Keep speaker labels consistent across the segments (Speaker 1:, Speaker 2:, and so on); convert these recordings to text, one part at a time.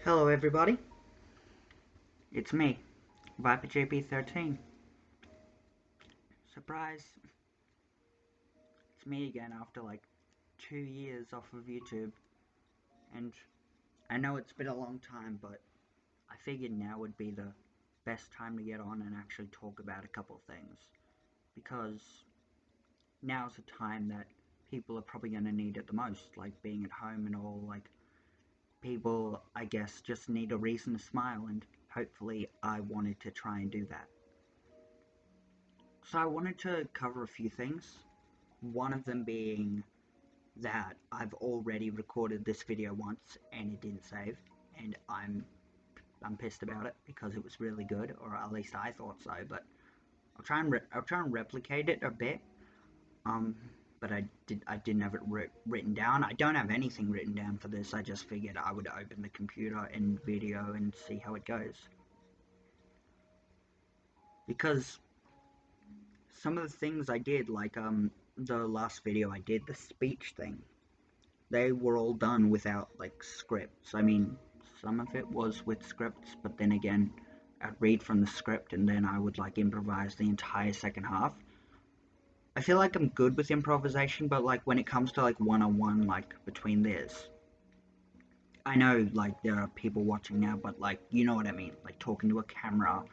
Speaker 1: Hello everybody, it's me, ViperJP13. Surprise, it's me again after like 2 years off of YouTube, and I know it's been a long time, but I figured now would be the best time to get on and actually talk about a couple things, because now's the time that people are probably going to need it the most, like being at home and all. Like, people, I guess, just need a reason to smile, and hopefully I wanted to try and do that. So I wanted to cover a few things. One of them being that I've already recorded this video once and it didn't save, and I'm pissed about it because it was really good, or at least I thought so. But I'll try and replicate it a bit. Um, but I didn't have it written down. I don't have anything written down for this. I just figured I would open the computer and video and see how it goes. Because some of the things I did, like the last video I did, the speech thing, they were all done without like scripts. I mean, some of it was with scripts, but then again, I'd read from the script and then I would like improvise the entire second half. I feel like I'm good with improvisation, but like when it comes to like one-on-one, like between this, I know like there are people watching now, but like you know what I mean, like talking to a camera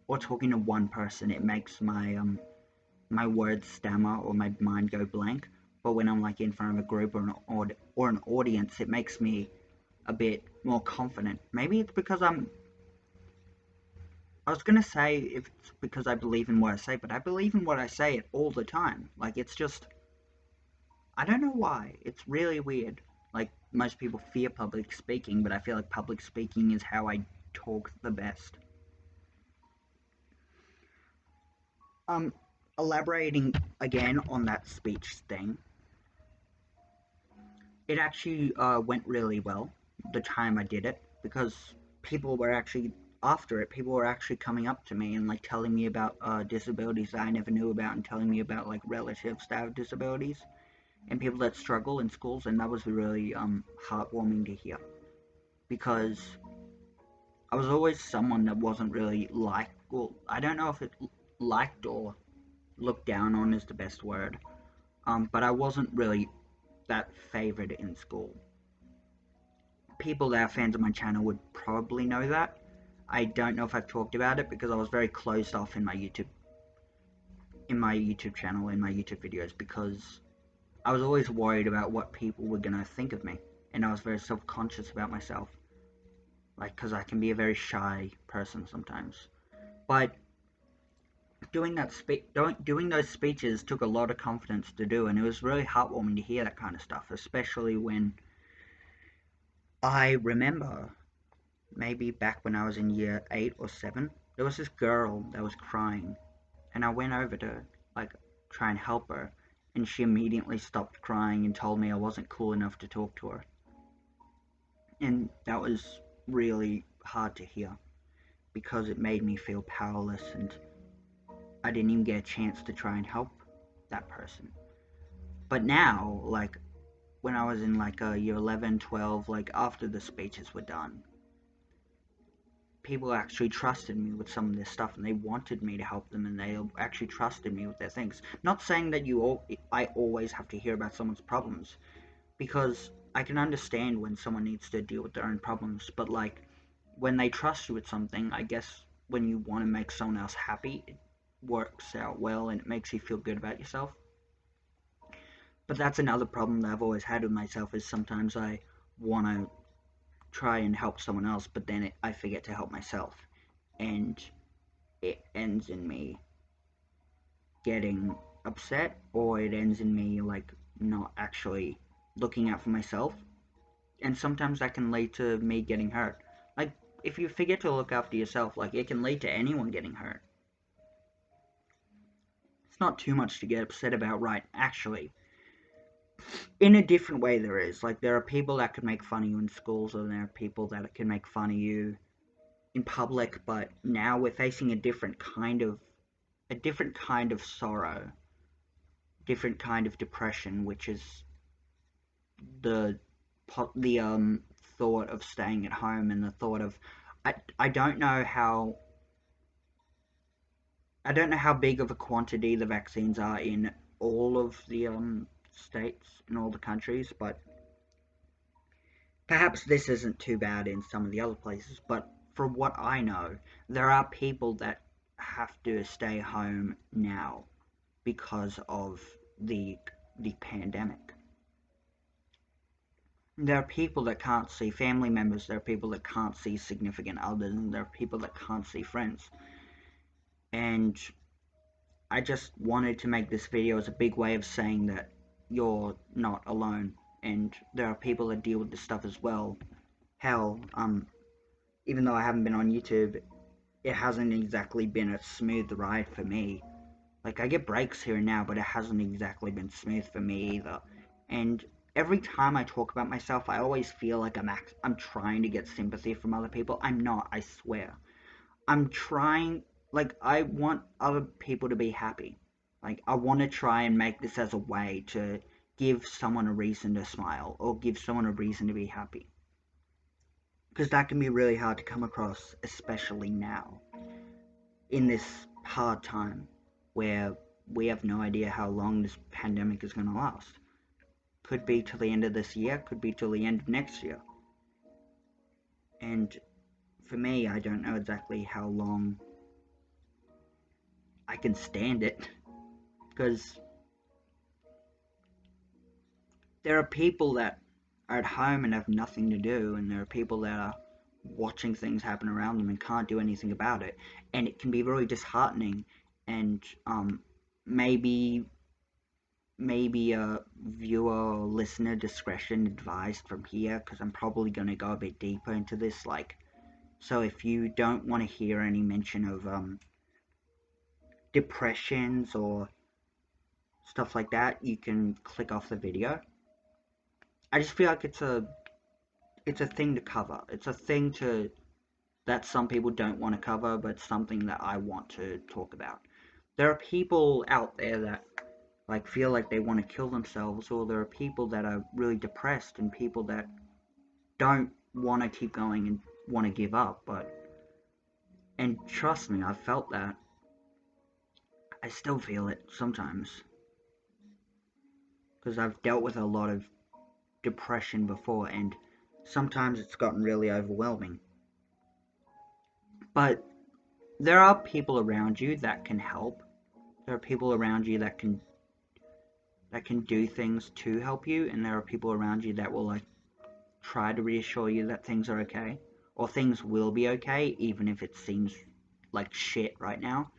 Speaker 1: or talking to one person, it makes my words stammer or my mind go blank. But when I'm like in front of a group or an audience, it makes me a bit more confident. Maybe it's because I was gonna say if it's because I believe in what I say, but I believe in what I say all the time. Like, it's just, I don't know why. It's really weird. Like, most people fear public speaking, but I feel like public speaking is how I talk the best. Um, Elaborating again on that speech thing, it actually went really well the time I did it, because people were actually after it. People were actually coming up to me and like telling me about disabilities that I never knew about, and telling me about like relatives that have disabilities and people that struggle in schools, and that was really heartwarming to hear, because I was always someone that wasn't really liked. Well, I don't know if it liked or looked down on is the best word, but I wasn't really that favored in school. People that are fans of my channel would probably know that. I don't know if I've talked about it because I was very closed off in my YouTube channel, in my YouTube videos, because I was always worried about what people were gonna think of me, and I was very self-conscious about myself, like, because I can be a very shy person sometimes. But doing those speeches took a lot of confidence to do, and it was really heartwarming to hear that kind of stuff, especially when I remember maybe back when I was in year 8 or 7, there was this girl that was crying, and I went over to like try and help her, and she immediately stopped crying and told me I wasn't cool enough to talk to her. And that was really hard to hear, because it made me feel powerless, and I didn't even get a chance to try and help that person. But now, like when I was in like year 11, 12, like after the speeches were done, people actually trusted me with some of this stuff, and they wanted me to help them, and they actually trusted me with their things. Not saying that I always have to hear about someone's problems, because I can understand when someone needs to deal with their own problems, but like when they trust you with something, I guess when you want to make someone else happy, it works out well and it makes you feel good about yourself. But that's another problem that I've always had with myself, is sometimes I want to try and help someone else, but then I forget to help myself, and it ends in me getting upset, or it ends in me like not actually looking out for myself, and sometimes that can lead to me getting hurt. Like, if you forget to look after yourself, like, it can lead to anyone getting hurt. It's not too much to get upset about, right? Actually, in a different way there is. Like, there are people that can make fun of you in schools, and there are people that can make fun of you in public, but now we're facing a different kind of sorrow, different kind of depression, which is the the thought of staying at home and the thought of I don't know how big of a quantity the vaccines are in all of the states in all the countries, but perhaps this isn't too bad in some of the other places. But from what I know, there are people that have to stay home now because of the pandemic. There are people that can't see family members, there are people that can't see significant others, and there are people that can't see friends. And I just wanted to make this video as a big way of saying that you're not alone, and there are people that deal with this stuff as well. Hell, even though I haven't been on YouTube, it hasn't exactly been a smooth ride for me. Like, I get breaks here and now, but it hasn't exactly been smooth for me either. And every time I talk about myself, I always feel like I'm trying to get sympathy from other people. I'm not, I swear. I'm trying, like, I want other people to be happy. Like, I want to try and make this as a way to give someone a reason to smile or give someone a reason to be happy. Because that can be really hard to come across, especially now, in this hard time where we have no idea how long this pandemic is going to last. Could be till the end of this year, could be till the end of next year. And for me, I don't know exactly how long I can stand it, because there are people that are at home and have nothing to do, and there are people that are watching things happen around them and can't do anything about it, and it can be really disheartening. And maybe a viewer or listener discretion advised from here, because I'm probably going to go a bit deeper into this. Like, so if you don't want to hear any mention of depressions or stuff like that, you can click off the video. I just feel like it's a thing to cover. It's a thing that some people don't want to cover, but something that I want to talk about. There are people out there that like feel like they want to kill themselves, or there are people that are really depressed and people that don't want to keep going and want to give up. And trust me, I've felt that. I still feel it sometimes, because I've dealt with a lot of depression before, and sometimes it's gotten really overwhelming. But there are people around you that can help. There are people around you that can do things to help you, and there are people around you that will like try to reassure you that things are okay, or things will be okay, even if it seems like shit right now.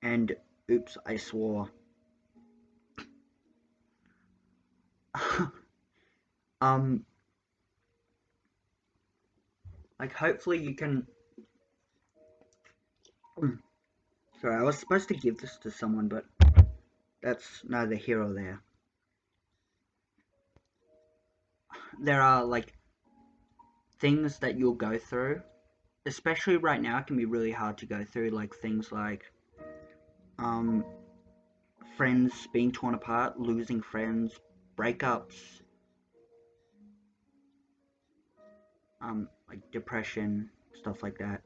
Speaker 1: And oops, I swore. Like, hopefully you can. Sorry, I was supposed to give this to someone, but that's neither here or there. There are like things that you'll go through, especially right now. It can be really hard to go through, like things like friends being torn apart, losing friends, breakups, like depression, stuff like that.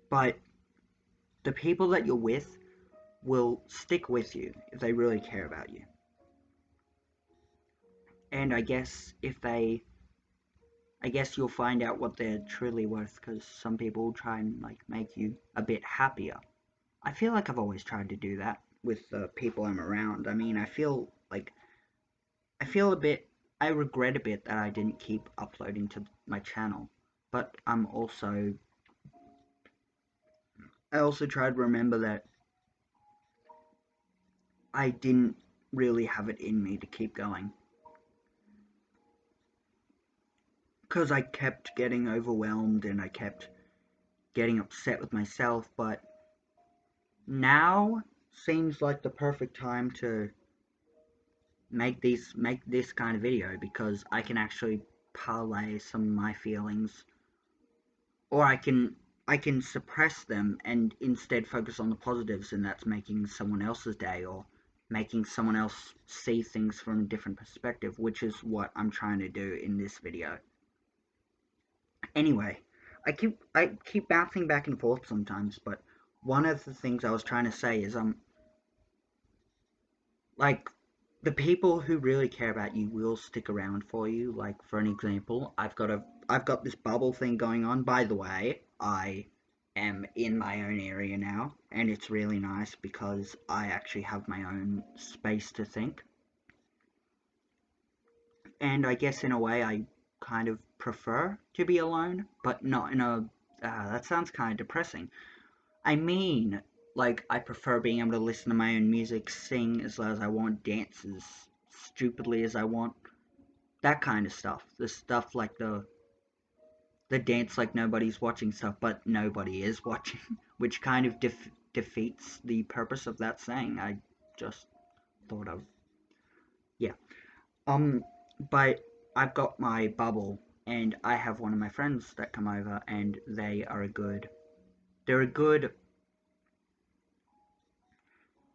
Speaker 1: But the people that you're with will stick with you if they really care about you. And I guess you'll find out what they're truly worth, because some people will try and like make you a bit happier. I feel like I've always tried to do that with the people I'm around. I mean, I feel a bit, I regret a bit that I didn't keep uploading to my channel, but I also try to remember that I didn't really have it in me to keep going, because I kept getting overwhelmed and I kept getting upset with myself. But now seems like the perfect time to make this kind of video, because I can actually parlay some of my feelings, or I can suppress them and instead focus on the positives, and that's making someone else's day or making someone else see things from a different perspective, which is what I'm trying to do in this video. Anyway, I keep bouncing back and forth sometimes, but one of the things I was trying to say is like, the people who really care about you will stick around for you. Like, for an example, I've got this bubble thing going on. By the way, I am in my own area now, and it's really nice because I actually have my own space to think. And I guess in a way I kind of prefer to be alone, but not in a that sounds kind of depressing. I mean, like, I prefer being able to listen to my own music, sing as loud as I want, dance as stupidly as I want, that kind of stuff. The stuff like the dance like nobody's watching stuff, but nobody is watching, which kind of defeats the purpose of that saying I just thought of. Yeah. Um, but I've got my bubble, and I have one of my friends that come over, and they're a good,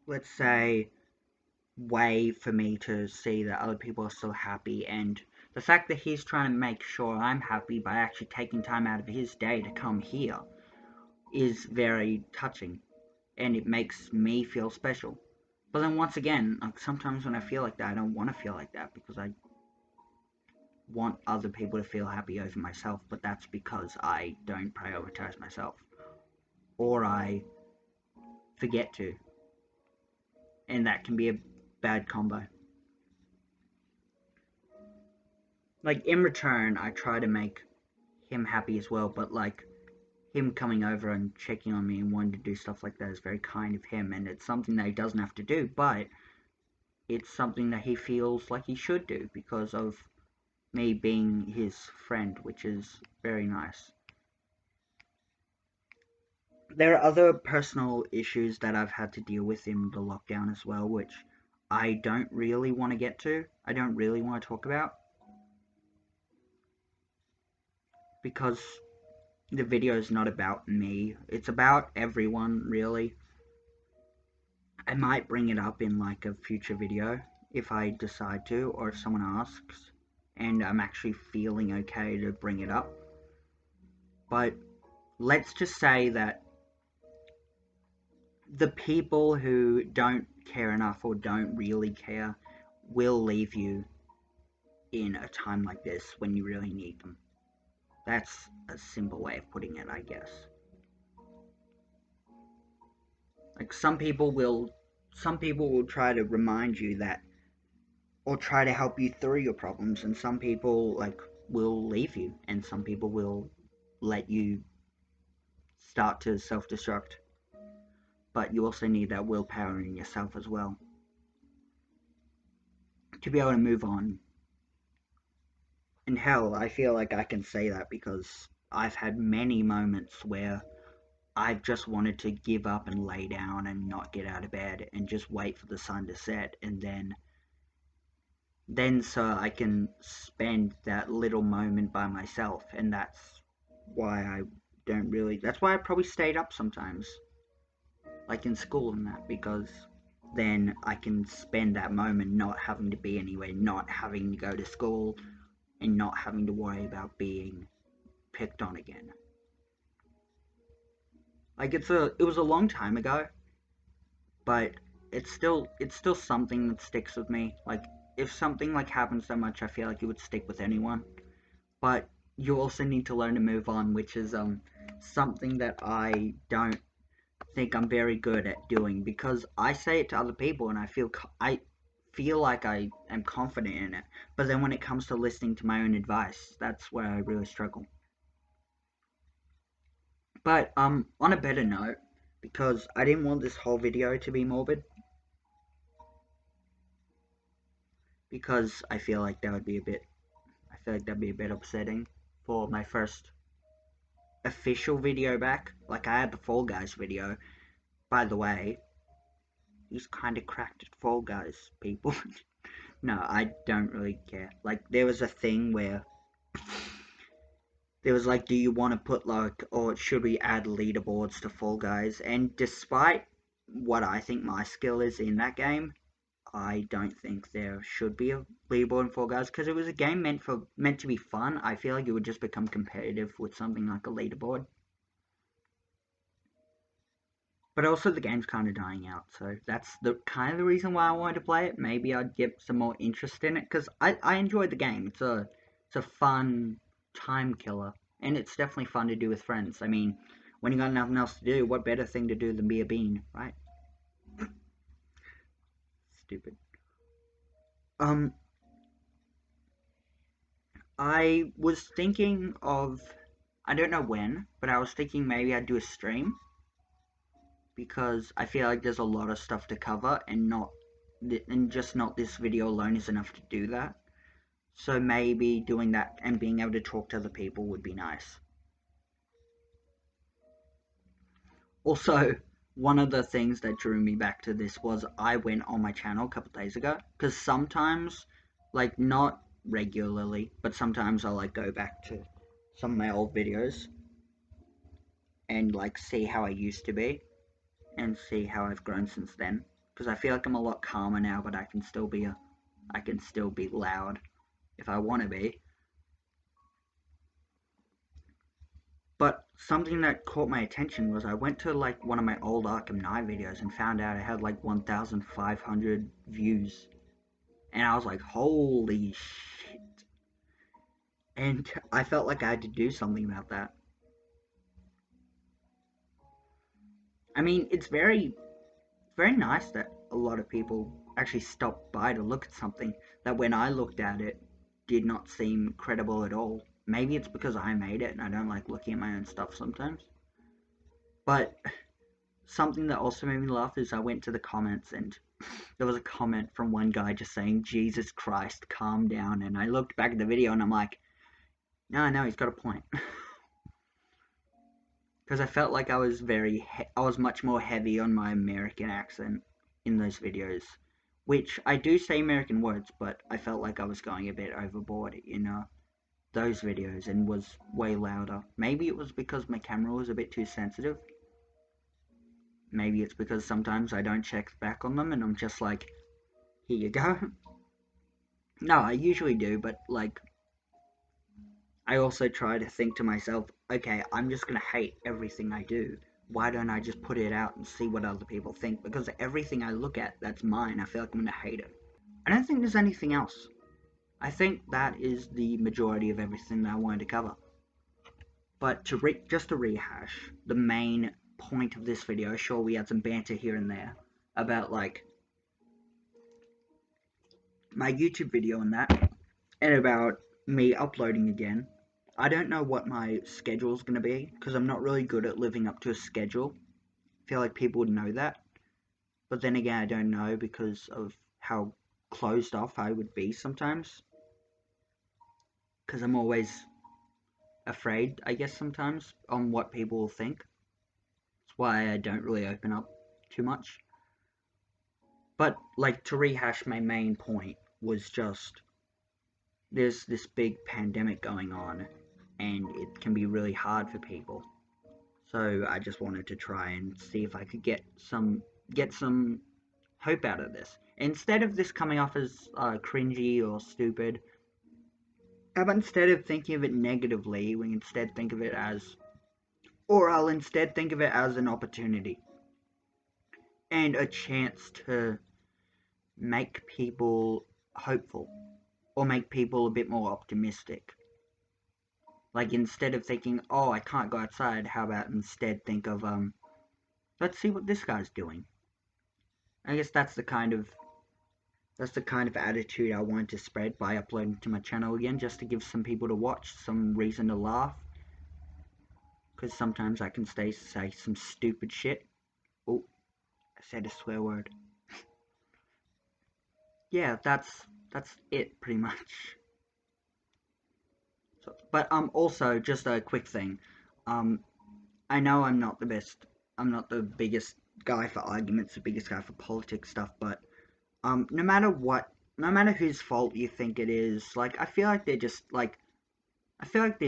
Speaker 1: let's say, way for me to see that other people are still happy, and the fact that he's trying to make sure I'm happy by actually taking time out of his day to come here is very touching, and it makes me feel special. But then once again, like, sometimes when I feel like that, I don't want to feel like that because I want other people to feel happy over myself, but that's because I don't prioritize myself, or I forget to, and that can be a bad combo. Like, in return, I try to make him happy as well, but like, him coming over and checking on me and wanting to do stuff like that is very kind of him, and it's something that he doesn't have to do, but it's something that he feels like he should do because of me being his friend, which is very nice. There are other personal issues that I've had to deal with in the lockdown as well, which I don't really want to get to. I don't really want to talk about because the video is not about me. It's about everyone, really. I might bring it up in like a future video if I decide to, or if someone asks and I'm actually feeling okay to bring it up. But let's just say that the people who don't care enough or don't really care will leave you in a time like this when you really need them. That's a simple way of putting it, I guess. Like, some people will try to remind you that, or try to help you through your problems, and some people like will leave you, and some people will let you start to self-destruct. But you also need that willpower in yourself as well to be able to move on. And hell, I feel like I can say that because I've had many moments where I've just wanted to give up and lay down and not get out of bed and just wait for the sun to set, and then so I can spend that little moment by myself. And that's why that's why I probably stayed up sometimes, like in school and that, because then I can spend that moment not having to be anywhere, not having to go to school, and not having to worry about being picked on again. Like, it was a long time ago, but it's still something that sticks with me. Like, if something like happens so much, I feel like it would stick with anyone. But you also need to learn to move on, which is something that I don't think I'm very good at doing, because I say it to other people and I feel like I am confident in it, but then when it comes to listening to my own advice, that's where I really struggle. But on a better note, because I didn't want this whole video to be morbid, because I feel like that'd be a bit upsetting for my first official video back. Like, I had the Fall Guys video. By the way, he's kind of cracked at Fall Guys, people. No, I don't really care. Like, there was a thing where there was like, do you want to put like, or should we add leaderboards to Fall Guys? And despite what I think my skill is in that game, I don't think there should be a leaderboard in Fall Guys, because it was a game meant to be fun. I feel like it would just become competitive with something like a leaderboard. But also the game's kind of dying out, so that's the kind of the reason why I wanted to play it. Maybe I'd get some more interest in it, because I enjoyed the game. It's a fun time killer, and it's definitely fun to do with friends. I mean, when you got nothing else to do, what better thing to do than be a bean, right? Stupid. I was thinking of, I don't know when, but I was thinking maybe I'd do a stream, because I feel like there's a lot of stuff to cover, and just not this video alone is enough to do that. So maybe doing that and being able to talk to other people would be nice. Also, one of the things that drew me back to this was I went on my channel a couple days ago, because sometimes, like not regularly, but sometimes I'll like go back to some of my old videos and like see how I used to be and see how I've grown since then, because I feel like I'm a lot calmer now, but I can still be loud if I want to be. But something that caught my attention was I went to like one of my old Arkham Knight videos and found out I had like 1,500 views, and I was like, holy shit. And I felt like I had to do something about that. I mean, it's very nice that a lot of people actually stopped by to look at something that when I looked at it did not seem credible at all. Maybe it's because I made it and I don't like looking at my own stuff sometimes. But something that also made me laugh is I went to the comments and there was a comment from one guy just saying, "Jesus Christ, calm down." And I looked back at the video and I'm like, no, he's got a point. Because I felt like I was much more heavy on my American accent in those videos, which I do say American words, but I felt like I was going a bit overboard in those videos and was way louder. Maybe it was because my camera was a bit too sensitive. Maybe it's because sometimes I don't check back on them and I'm just like, here you go. No, I usually do, but like, I also try to think to myself, okay, I'm just gonna hate everything I do. Why don't I just put it out and see what other people think? Because everything I look at that's mine, I feel like I'm gonna hate it. I don't think there's anything else. I think that is the majority of everything that I wanted to cover. But just to rehash, the main point of this video, sure we had some banter here and there about like my YouTube video and that, and about me uploading again. I don't know what my schedule is going to be, because I'm not really good at living up to a schedule. I feel like people would know that. But then again, I don't know because of how closed off I would be sometimes. Because I'm always afraid, I guess, sometimes, on what people will think. That's why I don't really open up too much. But, like, to rehash my main point was just, there's this big pandemic going on, and it can be really hard for people. So I just wanted to try and see if I could get some hope out of this. Instead of this coming off as cringy or stupid, how about instead of thinking of it negatively, we instead think of it as, or I'll instead think of it as an opportunity and a chance to make people hopeful or make people a bit more optimistic. Like, instead of thinking, oh, I can't go outside, how about instead think of, let's see what this guy's doing. I guess that's the kind of attitude I wanted to spread by uploading to my channel again, just to give some people to watch, some reason to laugh. Because sometimes I can say some stupid shit. Oh, I said a swear word. Yeah, that's it, pretty much. So, but also, just a quick thing. I know I'm not the biggest guy for arguments, the biggest guy for politics stuff, but no matter whose fault you think it is, like, I feel like they're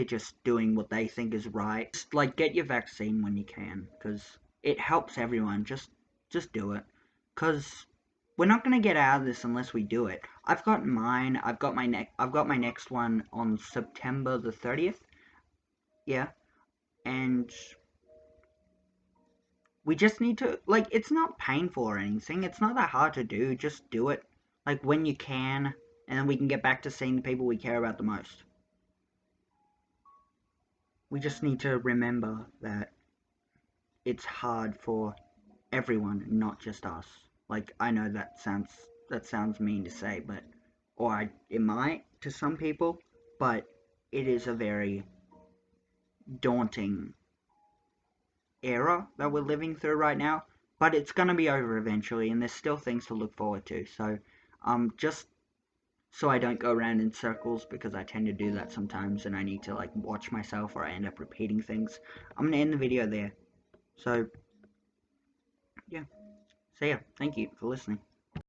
Speaker 1: just doing what they think is right. Just, like, get your vaccine when you can, because it helps everyone. Just do it, because we're not gonna get out of this unless we do it. I've got mine. I've got my next one on September the 30th. Yeah, and we just need to, like, it's not painful or anything. It's not that hard to do. Just do it, like, when you can, and then we can get back to seeing the people we care about the most. We just need to remember that it's hard for everyone, not just us. Like, I know that sounds mean to say, but it might to some people, but it is a very daunting era that we're living through right now. But it's gonna be over eventually, and there's still things to look forward to. So, just so I don't go around in circles, because I tend to do that sometimes, and I need to like watch myself, or I end up repeating things. I'm gonna end the video there. So, yeah. So yeah, thank you for listening.